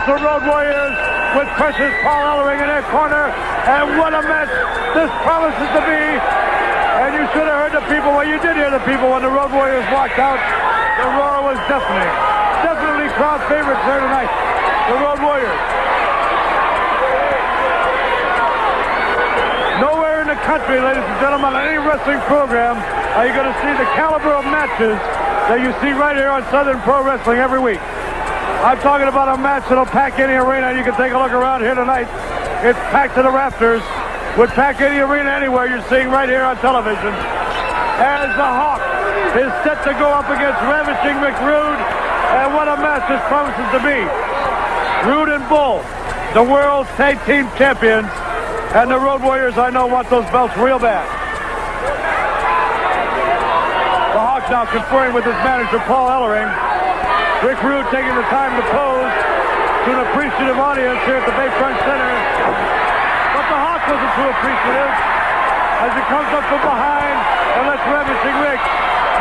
the Road Warriors with precious Paul Ellering in their corner. And what a match this promises to be. And you should have heard the people. Well, you did hear the people when the Road Warriors walked out. The roar was deafening. Definitely crowd favorites there tonight. The Road Warriors. Nowhere in the country, ladies and gentlemen, on any wrestling program are you going to see the caliber of matches that you see right here on Southern Pro Wrestling every week. I'm talking about a match that'll pack any arena. You can take a look around here tonight. It's packed to the rafters. Would pack any arena anywhere you're seeing right here on television. As the Hawk is set to go up against Ravishing Rick Rude. And what a match this promises to be. Rude and Bull, the World Tag Team Champions. And the Road Warriors, I know, want those belts real bad. The Hawk now conferring with his manager, Paul Ellering. Rick Rude taking the time to pose to an appreciative audience here at the Bayfront Center. But the Hawk wasn't too appreciative as he comes up from behind and lets Ravishing Rick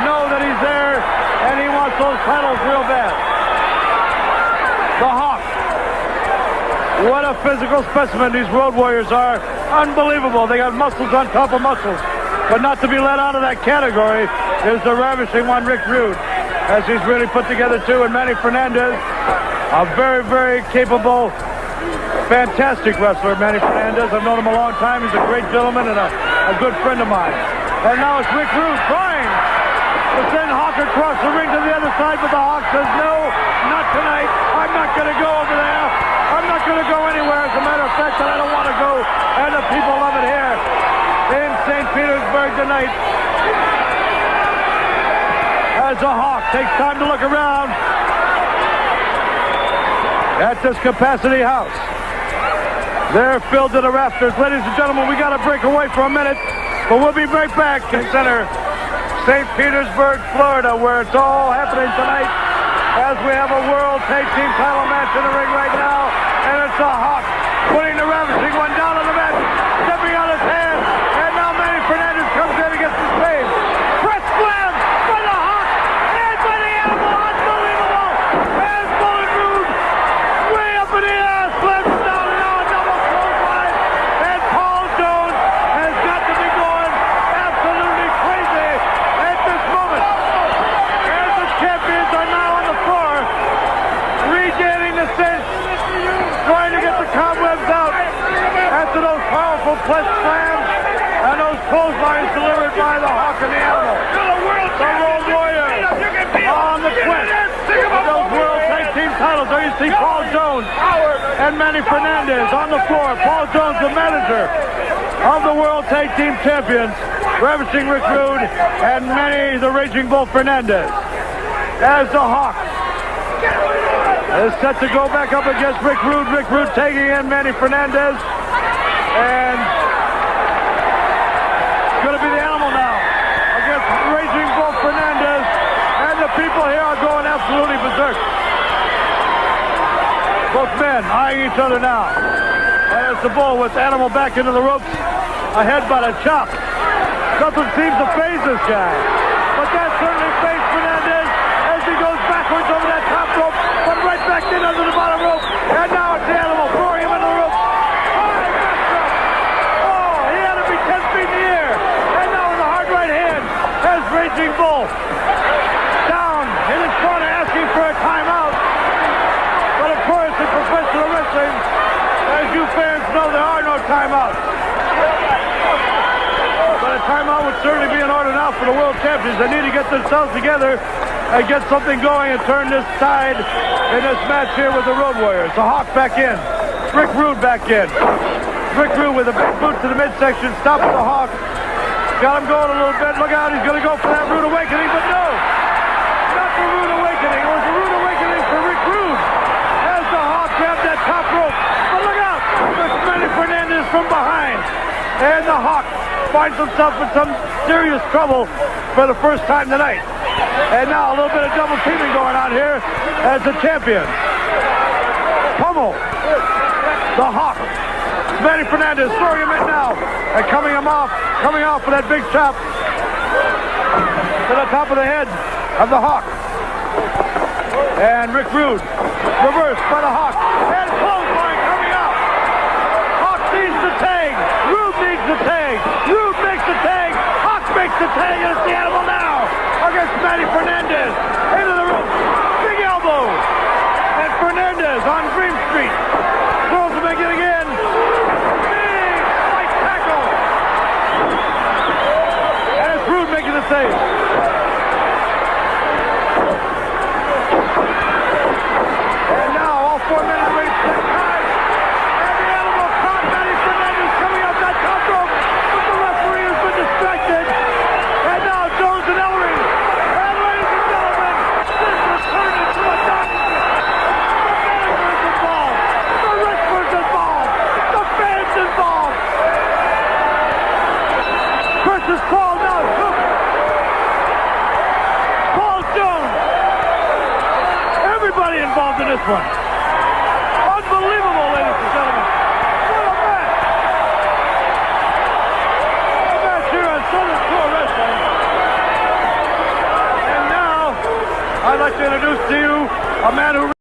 know that he's there and he wants those titles real bad. The Hawk. What a physical specimen these Road Warriors are. Unbelievable. They got muscles on top of muscles. But not to be let out of that category is the ravishing one, Rick Rude, as he's really put together too. And Manny Fernandez, a very, very capable, fantastic wrestler, Manny Fernandez. I've known him a long time. He's a great gentleman and a good friend of mine. And now it's Rick Rude trying to send Hawk across the ring to the other side, but the Hawk says, no, not tonight. I'm not going to go over there. I'm not going to go anywhere. As a matter of fact, that I don't want to go. And the people love it here in St. Petersburg tonight. As the Hawk takes time to look around at this capacity house. They're filled to the rafters. Ladies and gentlemen, we got to break away for a minute, but we'll be right back in center St. Petersburg, Florida, where it's all happening tonight as we have a World Tag Team title match in the ring right now, and it's a Hawk putting the ravishing one down on the mat, stepping on his hand, and now Manny Fernandez comes in against his face. Press slam by the Hawk and by the Animal, unbelievable, and Bullet Rude way up in the air, slams him down and now a double clothesline, and Paul Jones has got to be going absolutely crazy at this moment. As the champions are now on the floor, regaining the sense, trying to get the cobwebs out after those powerful flesh slams and those clotheslines delivered by the Hawk and the Animal. The Road Warriors on the quest for those World Tag Team titles. There you see Paul Jones and Manny Fernandez on the floor. Paul Jones, the manager of the World Tag Team Champions, ravishing Rick Rude, and Manny the Raging Bull Fernandez. As the Hawk is set to go back up against Rick Rude. Rick Rude taking in Manny Fernandez. And it's going to be the Animal now against Raging Bull Fernandez. And the people here are going absolutely berserk. Both men eyeing each other now. As the Bull with Animal back into the ropes. A headbutt, a chop. Nothing seems to faze this guy. But that certainly fazed Fernandez as he goes backwards over that top rope. But right back in under the bottom rope. And now it's the Animal throwing him into the rope. Oh, he had to be 10 feet in the air. And now with a hard right hand has Raging Bull down in his corner asking for a timeout. But of course, in professional wrestling, as you fans know, there are no timeouts. But a timeout would certainly be in order now for the world champions. They need to get themselves together and get something going and turn this tide in this match here with the Road Warriors. The Hawk back in. Rick Rude back in. Rick Rude with a big boot to the midsection, stopping the Hawk. Got him going a little bit. Look out, he's going to go for that Rude Awakening, but no! Not the Rude Awakening. It was a Rude Awakening for Rick Rude as the Hawk grabbed that top rope. But look out! There's Manny Fernandez from behind. And the Hawk finds himself in some serious trouble for the first time tonight. And now a little bit of double teaming going on here as the champion. Pummel. The Hawk. Manny Fernandez throwing him in now. And coming off with that big chop to the top of the head of the Hawk. And Rick Rude reversed by the Hawk. the tag against the animal now. Against Manny Fernandez. Into the rope. Big elbow. And Fernandez on Green Street. Throws him again. Big spike tackle. And it's Rude making the save. And now all 4 men in the ring set time. And the animal caught Manny Fernandez coming up that top rope. But the referee has been distracted. And now Jones and Ellering. And ladies and gentlemen, this has turned into a dynasty. The manager is involved. The wrestler's involved. The fans involved. Versus Paul now. Paul Jones. Everybody involved in this one. Unbelievable, ladies and gentlemen. What a match. A match here on Southern Pro Wrestling. And now, I'd like to introduce to you a man who